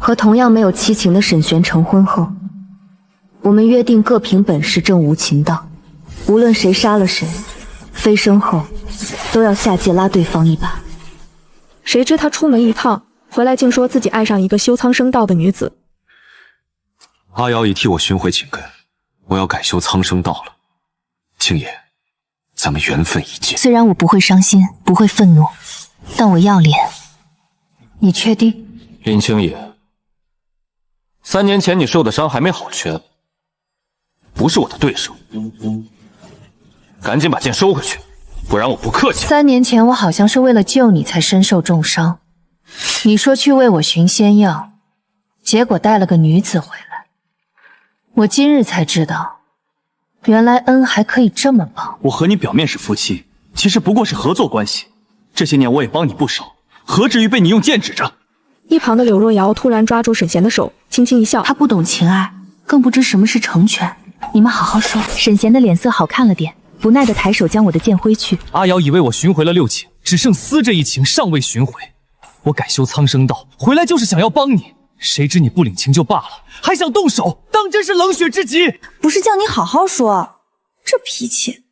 和同样没有七情的沈璇成婚后，我们约定各凭本事正无情道，无论谁杀了谁，飞升后都要下界拉对方一把。谁知他出门一趟，回来竟说自己爱上一个修苍生道的女子。阿瑶已替我寻回情根，我要改修苍生道了。青爷，咱们缘分已尽。虽然我不会伤心，不会愤怒，但我要脸。你确定？林青爷，3年前你受的伤还没好全，不是我的对手。赶紧把剑收回去，不然我不客气。3年前我好像是为了救你才身受重伤，你说去为我寻仙药，结果带了个女子回来。我今日才知道，原来恩还可以这么报。我和你表面是夫妻，其实不过是合作关系。这些年我也帮你不少，何至于被你用剑指着？一旁的柳若瑶突然抓住沈贤的手，轻轻一笑。他不懂情爱，更不知什么是成全。你们好好说。沈贤的脸色好看了点，不耐地抬手将我的剑挥去。阿瑶以为我寻回了6情，只剩丝这一情尚未寻回。我改修苍生道，回来就是想要帮你，谁知你不领情就罢了，还想动手，当真是冷血之极。不是叫你好好说，这脾气。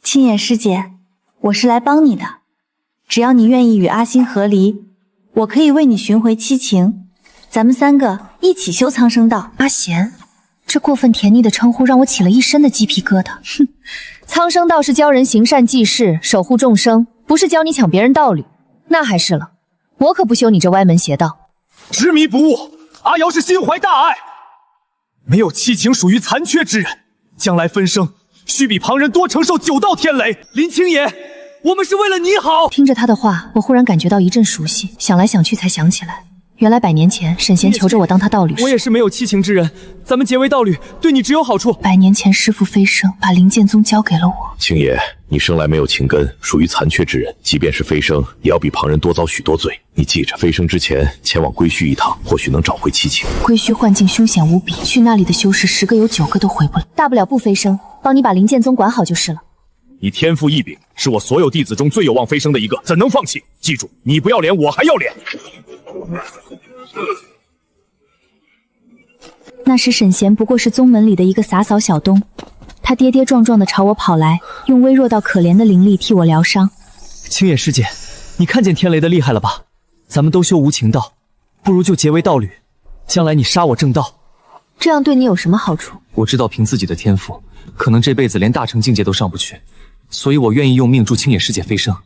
青野师姐，我是来帮你的，只要你愿意与阿星和离，我可以为你寻回七情，咱们3个一起修苍生道。阿贤，这过分甜腻的称呼让我起了一身的鸡皮疙瘩。哼，苍生道是教人行善济世，守护众生，不是教你抢别人道侣。那还是了，我可不修你这歪门邪道。执迷不悟，阿瑶是心怀大爱，没有七情属于残缺之人，将来分生需比旁人多承受9道天雷。林青爷，我们是为了你好。听着他的话，我忽然感觉到一阵熟悉，想来想去才想起来，原来100年前沈贤求着我当他道侣时，我也是没有七情之人，咱们结为道侣，对你只有好处。100年前师父飞升，把灵剑宗交给了我。青爷，你生来没有情根，属于残缺之人，即便是飞升，也要比旁人多遭许多罪。你记着，飞升之前前往归墟一趟，或许能找回七情。归墟幻境凶险无比，去那里的修士10个有9个都回不来，大不了不飞升，帮你把灵剑宗管好就是了。你天赋异禀，是我所有弟子中最有望飞升的一个，怎能放弃？记住，你不要脸，我还要脸。那时沈贤不过是宗门里的一个洒扫小东，他跌跌撞撞地朝我跑来，用微弱到可怜的灵力替我疗伤。青野师姐，你看见天雷的厉害了吧？咱们都修无情道，不如就结为道侣，将来你杀我正道。这样对你有什么好处？我知道凭自己的天赋，可能这辈子连大成境界都上不去，所以我愿意用命助青野师姐飞升。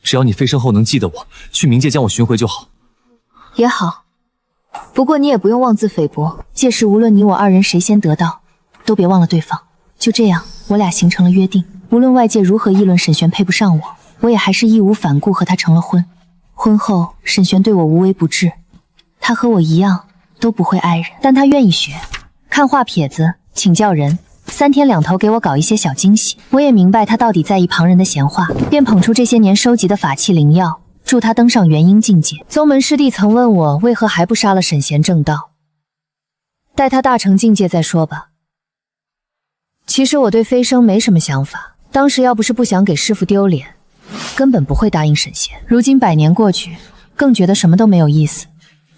只要你飞升后能记得我，去冥界将我寻回就好。也好，不过你也不用妄自菲薄，届时无论你我2人谁先得到，都别忘了对方。就这样，我俩形成了约定，无论外界如何议论沈璇配不上我，我也还是义无反顾和他成了婚。婚后，沈璇对我无微不至，他和我一样都不会爱人，但他愿意学，看画撇子，请教人，3天2头给我搞一些小惊喜。我也明白他到底在意旁人的闲话，便捧出这些年收集的法器灵药，助他登上元婴境界。宗门师弟曾问我为何还不杀了沈贤正道，待他大成境界再说吧。其实我对飞升没什么想法，当时要不是不想给师父丢脸，根本不会答应沈贤。如今100年过去，更觉得什么都没有意思，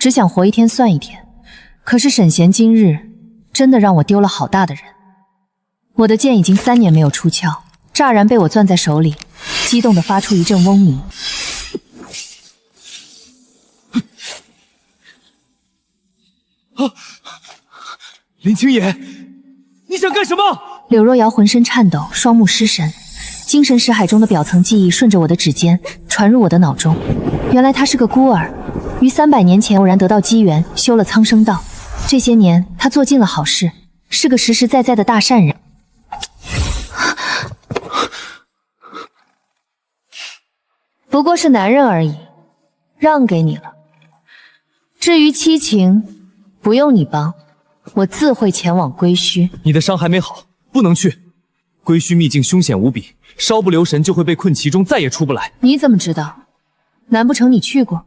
只想活一天算一天。可是沈贤今日真的让我丢了好大的人。我的剑已经3年没有出鞘，乍然被我攥在手里，激动地发出一阵嗡鸣。林青野，你想干什么？柳若瑶浑身颤抖，双目失神，精神识海中的表层记忆顺着我的指尖传入我的脑中。原来她是个孤儿，于300年前偶然得到机缘，修了苍生道。这些年，她做尽了好事，是个实实在在的大善人。不过是男人而已，让给你了。至于七情，不用你帮，我自会前往归墟。你的伤还没好，不能去。归墟秘境凶险无比，稍不留神就会被困其中，再也出不来。你怎么知道？难不成你去过？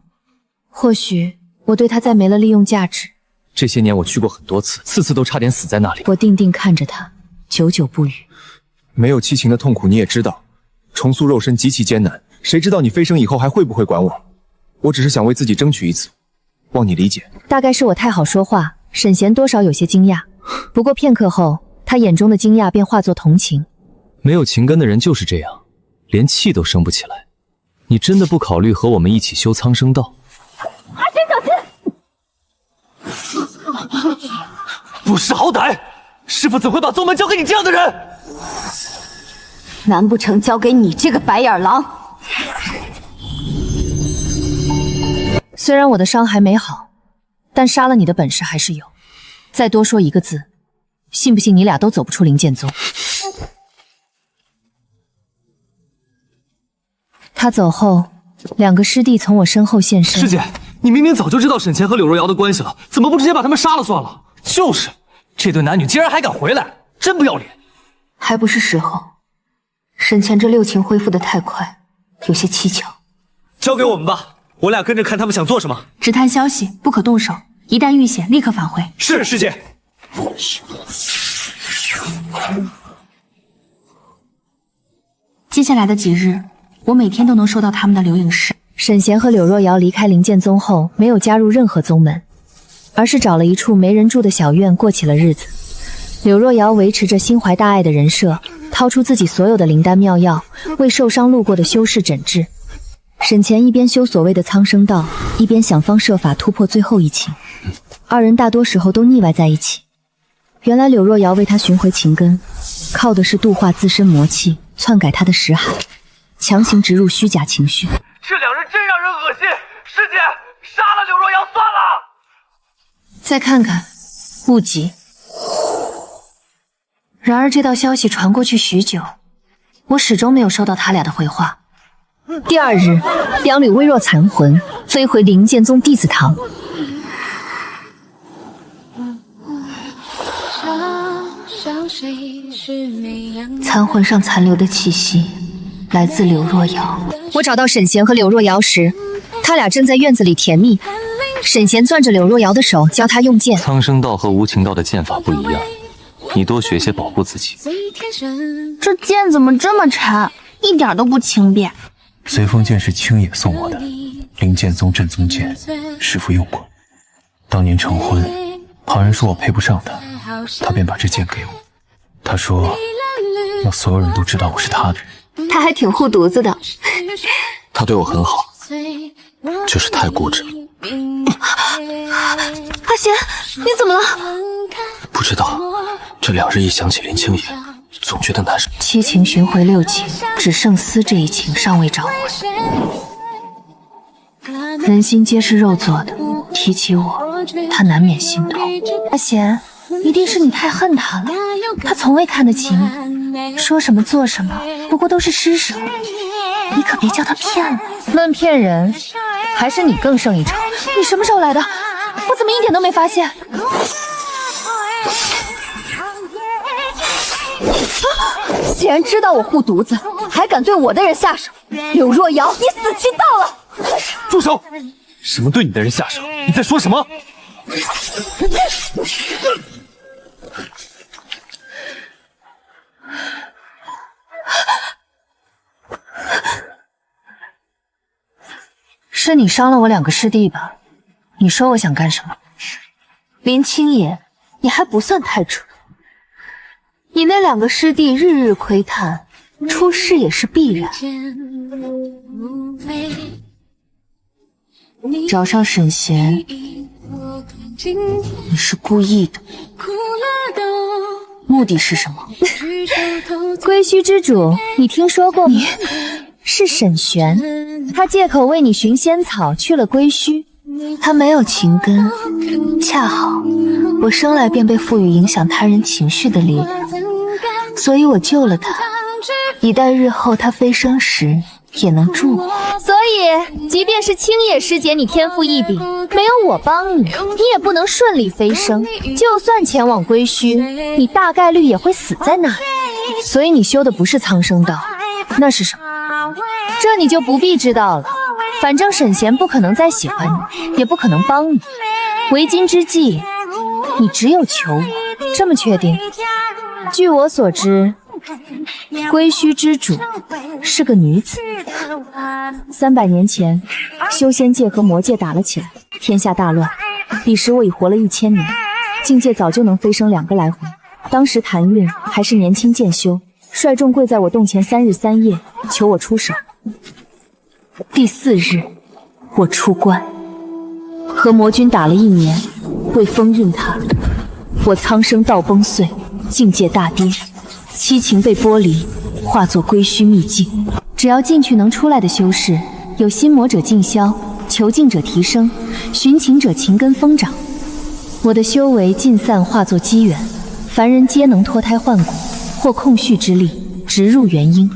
或许我对他再没了利用价值。这些年我去过很多次，次次都差点死在那里。我定定看着他，久久不语。没有七情的痛苦你也知道，重塑肉身极其艰难，谁知道你飞升以后还会不会管我？我只是想为自己争取一次，望你理解。大概是我太好说话，沈贤多少有些惊讶，不过片刻后，他眼中的惊讶便化作同情。没有情根的人就是这样，连气都生不起来。你真的不考虑和我们一起修苍生道？阿仙小心！不识好歹，师父怎会把宗门交给你这样的人？难不成交给你这个白眼狼？虽然我的伤还没好，但杀了你的本事还是有。再多说一个字，信不信你俩都走不出灵剑宗？他走后，两个师弟从我身后现身。师姐，你明明早就知道沈乾和柳若瑶的关系了，怎么不直接把他们杀了算了？就是，这对男女竟然还敢回来，真不要脸！还不是时候。沈乾这六情恢复的太快，有些蹊跷。交给我们吧，我俩跟着看他们想做什么。只探消息，不可动手，一旦遇险，立刻返回。是，师姐。接下来的几日，我每天都能收到他们的留影师。沈贤和柳若瑶离开灵剑宗后，没有加入任何宗门，而是找了一处没人住的小院过起了日子。柳若瑶维持着心怀大爱的人设，掏出自己所有的灵丹妙药，为受伤路过的修士诊治。沈乾一边修所谓的苍生道，一边想方设法突破最后一情。二人大多时候都腻歪在一起。原来柳若瑶为他寻回情根，靠的是度化自身魔气，篡改他的识海，强行植入虚假情绪。这两人真让人恶心！师姐，杀了柳若瑶算了。再看看，不急。然而这道消息传过去许久，我始终没有收到他俩的回话。第二日，两缕微弱残魂飞回灵剑宗弟子堂。残魂上残留的气息来自柳若瑶。我找到沈贤和柳若瑶时，他俩正在院子里甜蜜。沈贤攥着柳若瑶的手，教她用剑。苍生道和无情道的剑法不一样，你多学些保护自己。这剑怎么这么沉，一点都不轻便。随风剑是青野送我的，灵剑宗镇宗剑，师父用过。当年成婚，旁人说我配不上他，他便把这剑给我。他说要所有人都知道我是他的人。他还挺护犊子的。他对我很好，就是太固执了。阿贤，你怎么了？不知道，这两日一想起林青野，总觉得难受。七情寻回六情，只剩思这一情尚未找回。人心皆是肉做的，提起我，他难免心痛。阿贤，一定是你太恨他了，他从未看得起你，说什么做什么，不过都是施舍。你可别叫他骗了。论骗人，还是你更胜一筹。你什么时候来的？我怎么一点都没发现？既然知道我护犊子，还敢对我的人下手，柳若瑶，你死期到了！住手！什么对你的人下手？你在说什么？是你伤了我两个师弟吧？你说我想干什么？林青野，你还不算太蠢。你那两个师弟日日窥探，出事也是必然。找上沈贤，你是故意的，目的是什么？归墟之主，你听说过吗？是沈玄，他借口为你寻仙草去了归墟。他没有情根，恰好我生来便被赋予影响他人情绪的力量，所以我救了他，以待日后他飞升时也能助我。所以，即便是青野师姐你天赋异禀，没有我帮你，你也不能顺利飞升。就算前往归墟，你大概率也会死在那里。所以你修的不是苍生道，那是什么？这你就不必知道了。反正沈贤不可能再喜欢你，也不可能帮你。为今之计，你只有求我。这么确定？据我所知，归墟之主是个女子。300年前，修仙界和魔界打了起来，天下大乱。彼时我已活了1000年，境界早就能飞升2个来回。当时谭韵还是年轻渐修，率众跪在我洞前3日3夜，求我出手。第4日，我出关，和魔君打了1年，为封印他，我苍生道崩碎，境界大跌，七情被剥离，化作归虚秘境。只要进去能出来的修士，有心魔者尽消，求境者提升，寻情者情根疯长。我的修为尽散化作机缘，凡人皆能脱胎换骨，或空虚之力直入元婴。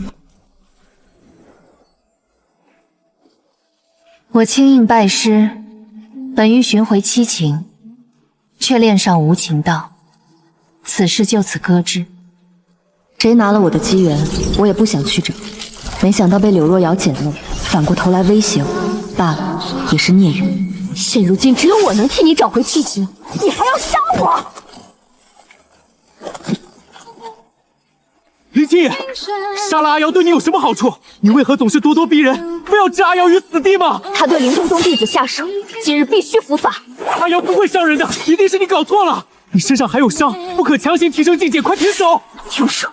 我轻应拜师，本欲寻回七情，却恋上无情道，此事就此搁置。谁拿了我的机缘，我也不想去整，没想到被柳若瑶捡漏，反过头来威胁我，罢了，也是孽缘。现如今只有我能替你找回七情，你还要杀我？林青野，杀了阿瑶对你有什么好处？你为何总是咄咄逼人，非要置阿瑶于死地吗？他对灵宗宗弟子下手，今日必须伏法。阿瑶不会伤人的，一定是你搞错了。你身上还有伤，不可强行提升境界，快停手！停手！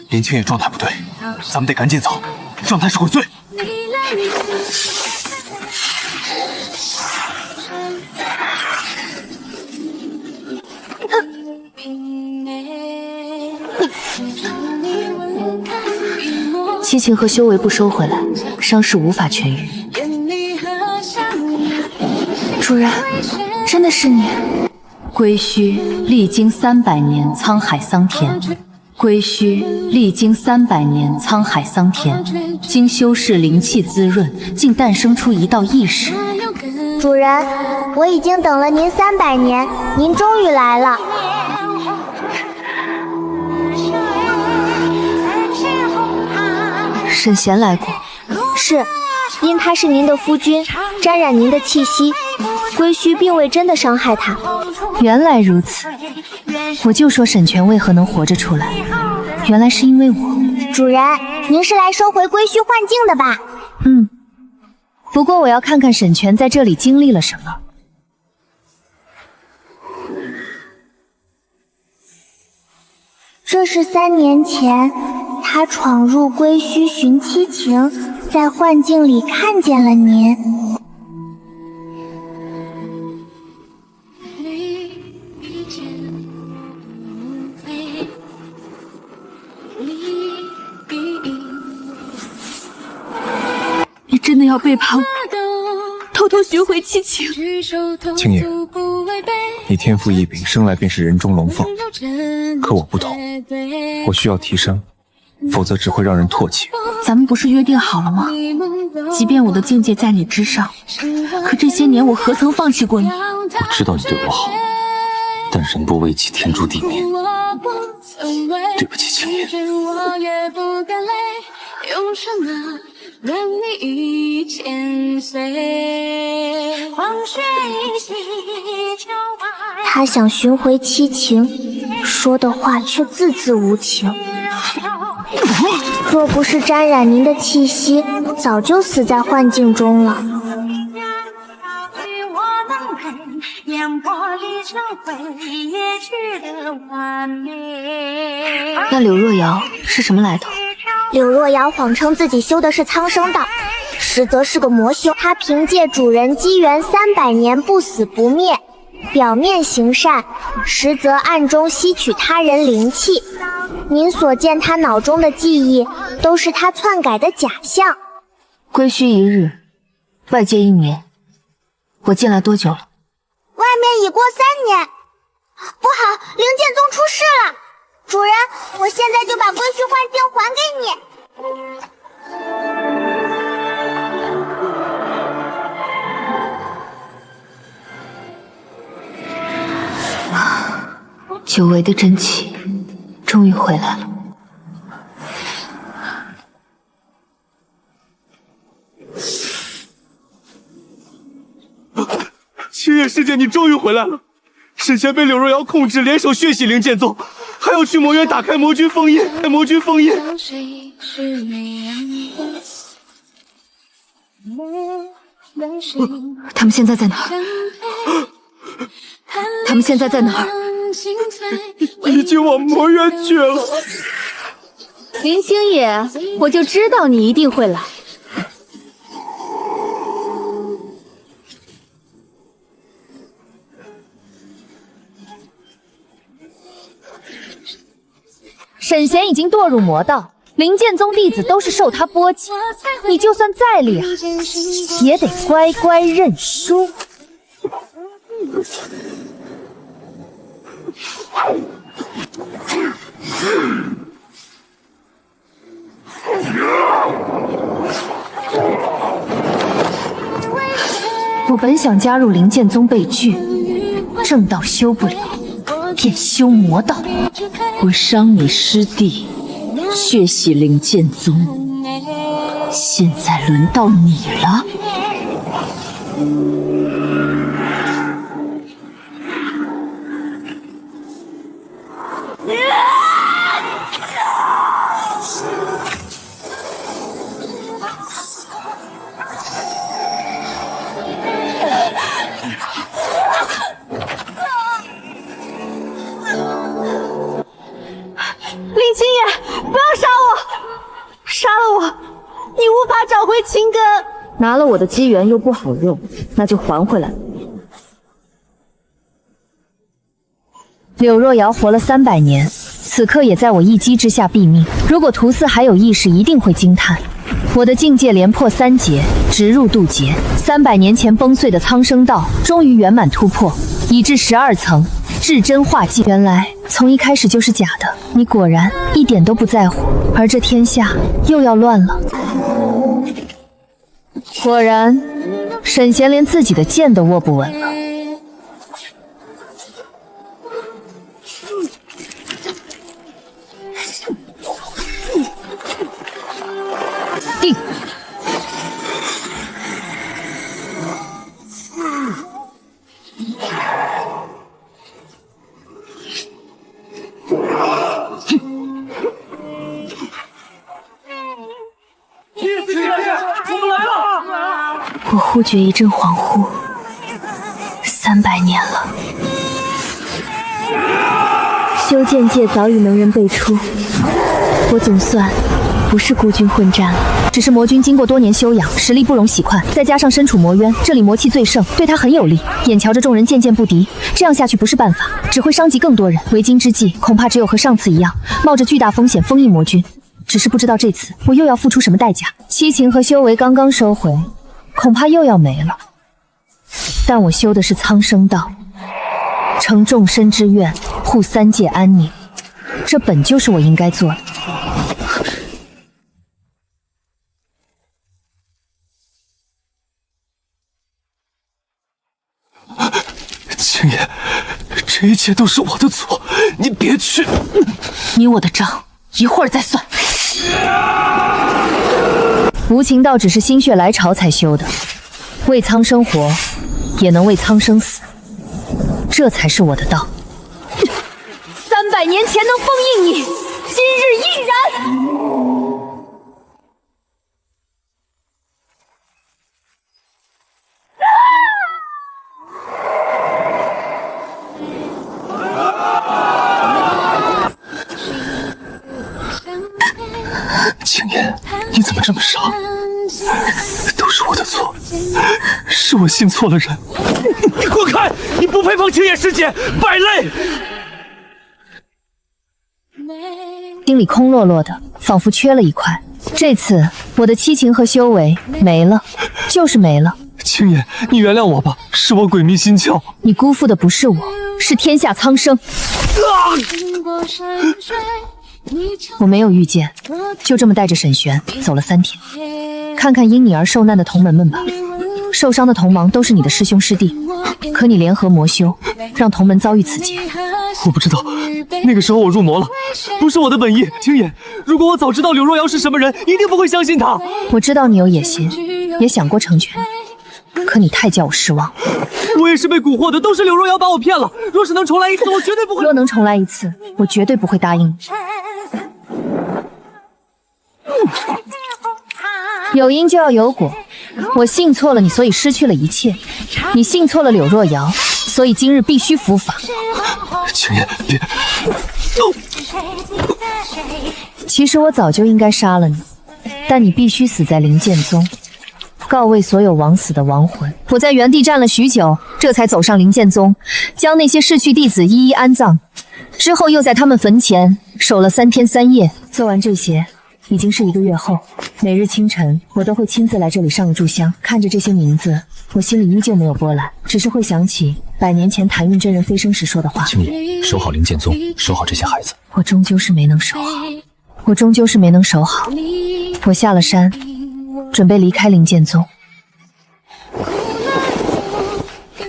林青野状态不对，咱们得赶紧走，让他是悔罪。七情和修为不收回来，伤势无法痊愈。主人，真的是你！归墟历经300年沧海桑田，归墟历经300年沧海桑田，经修士灵气滋润，竟诞生出一道异识。主人，我已经等了您300年，您终于来了。沈贤来过，是，因他是您的夫君，沾染您的气息，归墟并未真的伤害他。原来如此，我就说沈泉为何能活着出来，原来是因为我。主人，您是来收回归墟幻境的吧？不过我要看看沈泉在这里经历了什么。这是3年前，他闯入归墟寻七情，在幻境里看见了您。你真的要背叛我，偷偷寻回七情？青野，你天赋异禀，生来便是人中龙凤，可我不同，我需要提升，否则只会让人唾弃。咱们不是约定好了吗？即便我的境界在你之上，可这些年我何曾放弃过你？我知道你对我好，但人不为己，天诛地灭。对不起，青野。让你一千岁。他想寻回七情，说的话却字字无情。若不是沾染您的气息，早就死在幻境中了。那柳若瑶是什么来头？柳若瑶谎称自己修的是苍生道，实则是个魔修。她凭借主人机缘300年不死不灭，表面行善，实则暗中吸取他人灵气。您所见她脑中的记忆，都是她篡改的假象。归墟1日，外界1年，我进来多久了？外面已过3年。不好，灵剑宗出事了！主人，我现在就把归墟幻境还给你。久违的真气终于回来了。青叶师姐，你终于回来了！沈贤被柳若瑶控制，联手血洗灵剑宗，还要去魔渊打开魔君封印，魔君封印。他们现在在哪儿？他们现在在哪儿？已经往魔渊去了。林星野，我就知道你一定会来。沈贤已经堕入魔道，灵剑宗弟子都是受他波及，你就算再厉害，也得乖乖认输。我本想加入灵剑宗被拒，正道修不了，便修魔道。我伤你师弟，血洗灵剑宗，现在轮到你了。林青野，不要杀我！杀了我，你无法找回情根。拿了我的机缘又不好用，那就还回来。柳若瑶活了300年，此刻也在我一击之下毙命。如果屠四还有意识，一定会惊叹。我的境界连破3劫，直入渡劫。300年前崩碎的苍生道，终于圆满突破，已至12层。至真化境，原来从一开始就是假的。你果然一点都不在乎，而这天下又要乱了。果然，沈贤连自己的剑都握不稳了。定。我忽觉一阵恍惚，300年了，修剑界早已能人辈出，我总算不是孤军混战了。只是魔君经过多年修养，实力不容喜况，再加上身处魔渊，这里魔气最盛，对他很有利。眼瞧着众人渐渐不敌，这样下去不是办法，只会伤及更多人。为今之计，恐怕只有和上次一样，冒着巨大风险封印魔君。只是不知道这次我又要付出什么代价。七情和修为刚刚收回，恐怕又要没了。但我修的是苍生道，成众生之愿，护3界安宁，这本就是我应该做的。青野，这一切都是我的错，你别去。你我的账一会儿再算。无情道只是心血来潮才修的，为苍生活，也能为苍生死，这才是我的道。300年前能封印你，今日亦然。青野，你怎么这么傻？都是我的错，是我信错了人。你滚开！你不配帮青野师姐，败类！心里空落落的，仿佛缺了一块。这次我的七情和修为没了，就是没了。青野，你原谅我吧，是我鬼迷心窍。你辜负的不是我，是天下苍生。我没有遇见，就这么带着沈玄走了3天，看看因你而受难的同门们吧。受伤的同盟都是你的师兄师弟，可你联合魔修，让同门遭遇此劫。我不知道，那个时候我入魔了，不是我的本意。青野，如果我早知道柳若瑶是什么人，一定不会相信她。我知道你有野心，也想过成全你，可你太叫我失望。我也是被蛊惑的，都是柳若瑶把我骗了。若是能重来一次，我绝对不会。若能重来一次，我绝对不会答应你。有因就要有果，我信错了你，所以失去了一切；你信错了柳若瑶，所以今日必须伏法。青叶，别！其实我早就应该杀了你，但你必须死在灵剑宗，告慰所有枉死的亡魂。我在原地站了许久，这才走上灵剑宗，将那些逝去弟子一一安葬。之后又在他们坟前守了3天3夜。做完这些，已经是1个月后。每日清晨，我都会亲自来这里上个炷香。看着这些名字，我心里依旧没有波澜，只是会想起100年前谭韵真人飞升时说的话：青野，守好灵剑宗，守好这些孩子。我终究是没能守好，我终究是没能守好。我下了山，准备离开灵剑宗。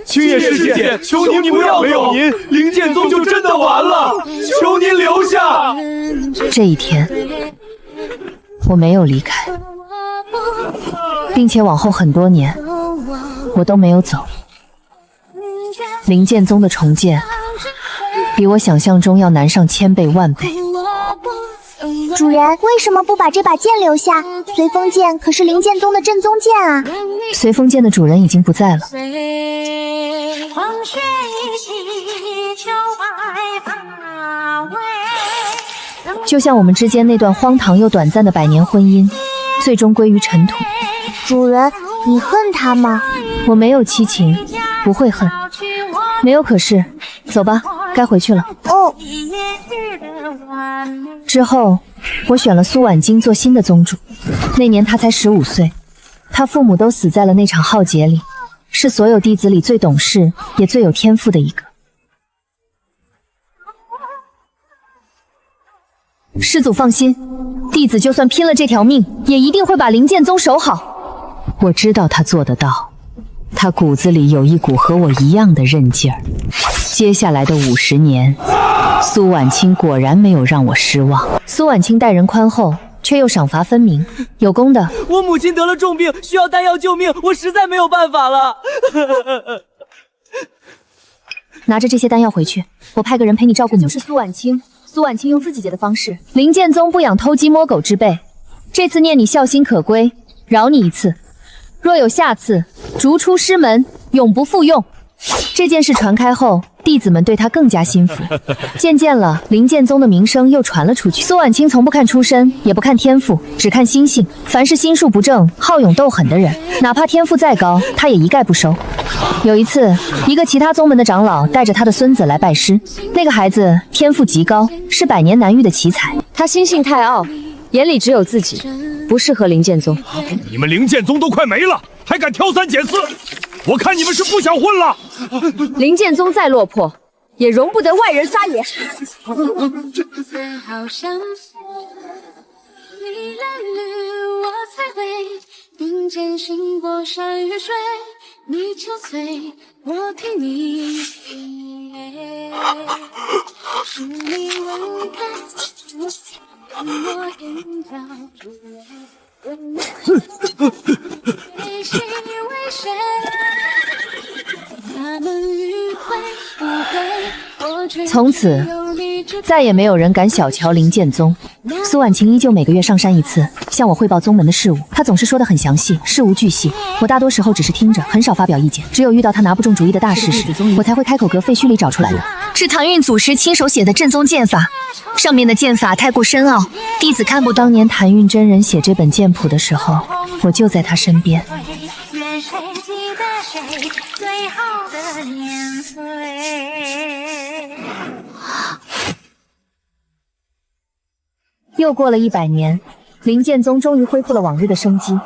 青叶师姐，求您不要走，您灵剑宗就真的完了，求您留下。这一天，我没有离开，并且往后很多年，我都没有走。灵剑宗的重建，比我想象中要难上1000倍万倍。主人为什么不把这把剑留下？随风剑可是灵剑宗的正宗剑啊！随风剑的主人已经不在了。就像我们之间那段荒唐又短暂的100年婚姻，最终归于尘土。主人，你恨他吗？我没有七情，不会恨。没有可是，走吧，该回去了。哦。之后，我选了苏婉晶做新的宗主。那年她才15岁，她父母都死在了那场浩劫里，是所有弟子里最懂事也最有天赋的一个。师祖放心，弟子就算拼了这条命，也一定会把灵剑宗守好。我知道他做得到，他骨子里有一股和我一样的韧劲儿。接下来的50年，苏婉清果然没有让我失望。苏婉清待人宽厚，却又赏罚分明，有功的。我母亲得了重病，需要丹药救命，我实在没有办法了。拿着这些丹药回去，我派个人陪你照顾母亲。就是苏婉清。苏婉清用自己的方式，灵剑宗不养偷鸡摸狗之辈，这次念你孝心可归，饶你一次。若有下次，逐出师门，永不复用。这件事传开后，弟子们对他更加心服。渐渐了，灵剑宗的名声又传了出去。苏婉清从不看出身，也不看天赋，只看心性。凡是心术不正、好勇斗狠的人，哪怕天赋再高，他也一概不收。有一次，一个其他宗门的长老带着他的孙子来拜师，那个孩子天赋极高，是100年难遇的奇才。他心性太傲，眼里只有自己，不适合灵剑宗。你们灵剑宗都快没了，还敢挑三拣四？我看你们是不想混了。灵剑宗再落魄，也容不得外人撒野。并肩行过山与水，你憔悴，我替你。是你吻开我眼角珠泪，谁为谁？他们迂回不归。从此，再也没有人敢小瞧灵剑宗。苏婉晴依旧每个月上山一次，向我汇报宗门的事务。她总是说得很详细，事无巨细。我大多时候只是听着，很少发表意见。只有遇到她拿不中主意的大事时，我才会开口搁废墟里找出来的。是唐韵祖师亲手写的正宗剑法，上面的剑法太过深奥，弟子看不懂。当年谭韵真人写这本剑谱的时候，我就在他身边。愿谁记得谁最后的年岁。又过了100年，灵剑宗终于恢复了往日的生机，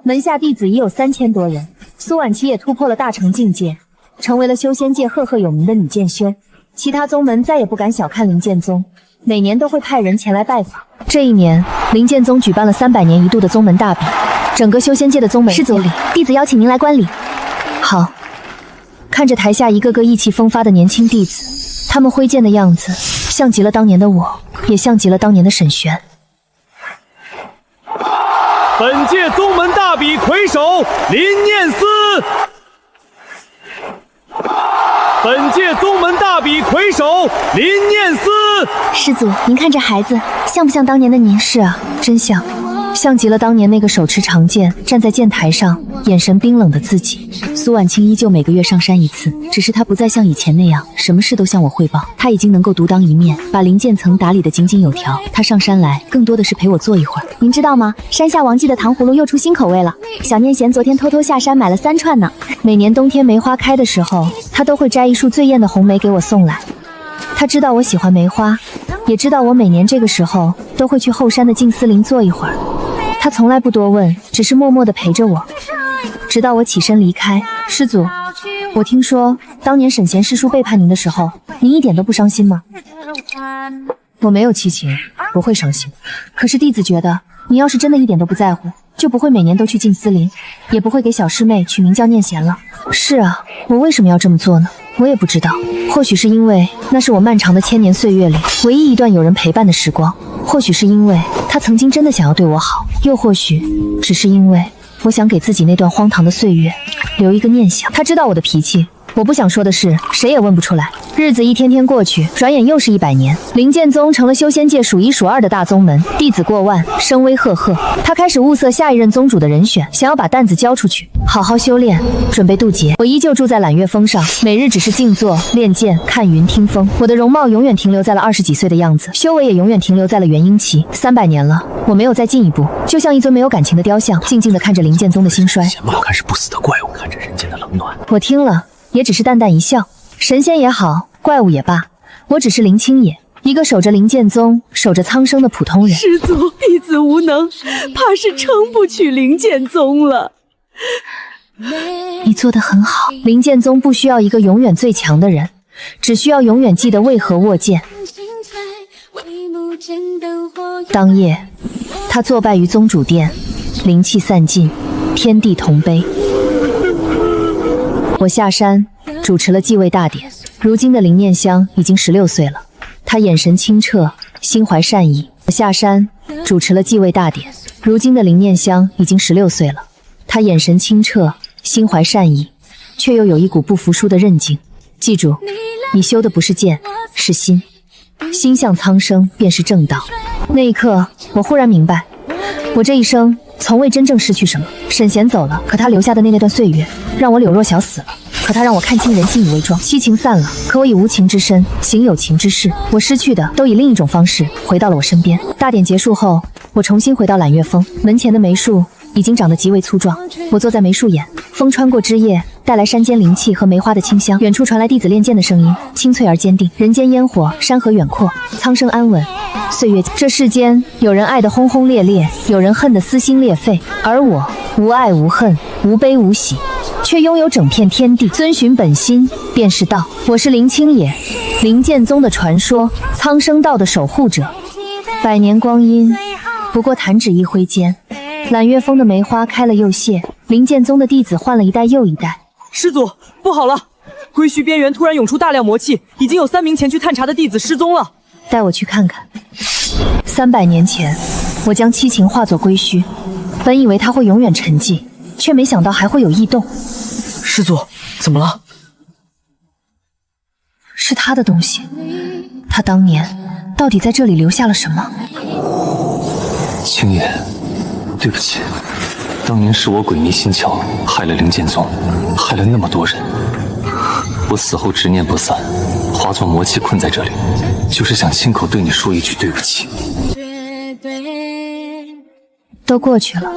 门下弟子已有3000多人。苏婉琪也突破了大成境界，成为了修仙界赫赫有名的女剑仙。其他宗门再也不敢小看灵剑宗，每年都会派人前来拜访。这一年，灵剑宗举办了300年一度的宗门大比，整个修仙界的宗门。师祖，弟子邀请您来观礼。好。看着台下一个个意气风发的年轻弟子，他们挥剑的样子，像极了当年的我，也像极了当年的沈璇。本届宗门大比魁首林念思。本届宗门大比魁首林念思。师祖，您看这孩子像不像当年的您？是啊，真像。像极了当年那个手持长剑站在剑台上，眼神冰冷的自己。苏婉清依旧每个月上山一次，只是她不再像以前那样什么事都向我汇报，她已经能够独当一面，把灵剑层打理得井井有条。她上山来更多的是陪我坐一会儿。您知道吗？山下王记的糖葫芦又出新口味了。小念贤昨天偷偷下山买了3串呢。每年冬天梅花开的时候，她都会摘一束最艳的红梅给我送来。她知道我喜欢梅花，也知道我每年这个时候都会去后山的静思林坐一会儿。她从来不多问，只是默默地陪着我，直到我起身离开。师祖，我听说当年沈贤师叔背叛您的时候，您一点都不伤心吗？我没有七情，不会伤心。可是弟子觉得，你要是真的一点都不在乎，就不会每年都去静思林，也不会给小师妹取名叫念贤了。是啊，我为什么要这么做呢？我也不知道，或许是因为那是我漫长的千年岁月里唯一一段有人陪伴的时光，或许是因为他曾经真的想要对我好，又或许只是因为我想给自己那段荒唐的岁月留一个念想。他知道我的脾气，我不想说的是，谁也问不出来。日子一天天过去，转眼又是100年。灵剑宗成了修仙界数1数2的大宗门，弟子过万，声威赫赫。他开始物色下一任宗主的人选，想要把担子交出去，好好修炼，准备渡劫。我依旧住在揽月峰上，每日只是静坐练剑、看云、听风。我的容貌永远停留在了20几岁的样子，修为也永远停留在了元婴期。300年了，我没有再进一步，就像一尊没有感情的雕像，静静地看着灵剑宗的兴衰。我看是不死的怪物，看着人间的冷暖。我听了，也只是淡淡一笑。神仙也好，怪物也罢，我只是林清野，一个守着灵剑宗、守着苍生的普通人。师祖，弟子无能，怕是撑不起灵剑宗了。你做得很好，灵剑宗不需要一个永远最强的人，只需要永远记得为何握剑。当夜，他作败于宗主殿，灵气散尽，天地同悲。我下山主持了继位大典。如今的林念香已经16岁了，她眼神清澈，心怀善意。我下山主持了继位大典。如今的林念香已经16岁了，她眼神清澈，心怀善意，却又有一股不服输的韧劲。记住，你修的不是剑，是心，心向苍生便是正道。那一刻，我忽然明白，我这一生从未真正失去什么。沈贤走了，可他留下的那段岁月，让我柳若小死了，可他让我看清人心以为装。七情散了，可我以无情之身行有情之事。我失去的都以另一种方式回到了我身边。大典结束后，我重新回到揽月峰，门前的梅树已经长得极为粗壮。我坐在梅树眼，风穿过枝叶，带来山间灵气和梅花的清香。远处传来弟子练剑的声音，清脆而坚定。人间烟火，山河远阔，苍生安稳，岁月。这世间有人爱得轰轰烈烈，有人恨得撕心裂肺，而我无爱无恨，无悲无喜，却拥有整片天地。遵循本心便是道。我是林清野，灵剑宗的传说，苍生道的守护者。100年光阴，不过弹指一挥间。揽月峰的梅花开了又谢，灵剑宗的弟子换了一代又一代。师祖，不好了！归墟边缘突然涌出大量魔气，已经有3名前去探查的弟子失踪了。带我去看看。300年前，我将七情化作归墟，本以为它会永远沉寂，却没想到还会有异动。师祖，怎么了？是他的东西，他当年到底在这里留下了什么？青野，对不起，当年是我鬼迷心窍，害了灵剑宗，害了那么多人。我死后执念不散，化作魔气困在这里，就是想亲口对你说一句对不起。都过去了，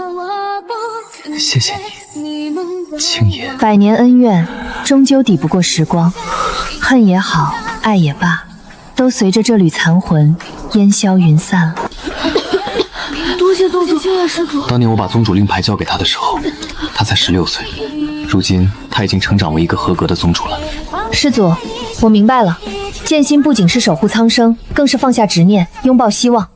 谢谢你，青野。100年恩怨，终究抵不过时光。恨也好，爱也罢，都随着这缕残魂烟消云散了。多谢宗主，青野师祖。当年我把宗主令牌交给他的时候，他才16岁，如今他已经成长为一个合格的宗主了。师祖，我明白了，剑心不仅是守护苍生，更是放下执念，拥抱希望。